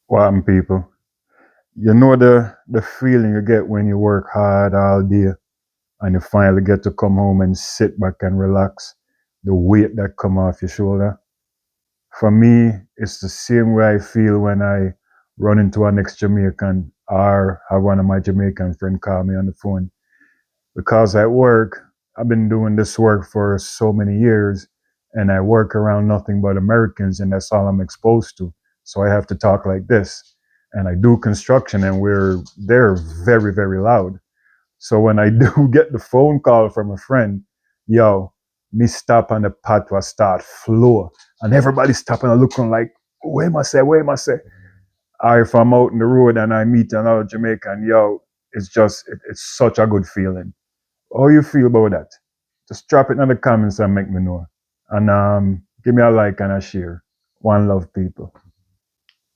What happened, people? You know the feeling you get when you work hard all day and you finally get to come home and sit back and relax. The weight that come off your shoulder. For me, it's the same way I feel when I run into an ex-Jamaican or have one of my Jamaican friends call me on the phone. Because at work, I've been doing this work for so many years and I work around nothing but Americans and that's all I'm exposed to. So I have to talk like this. And I do construction and they're very, very loud. So when I do get the phone call from a friend, yo, me stop on the pathway start floor. And everybody stopping and looking like, where am I say, where am I say? Or if I'm out in the road and I meet another Jamaican, yo, it's such a good feeling. How you feel about that? Just drop it in the comments and make me know. And give me a like and a share. One love, people.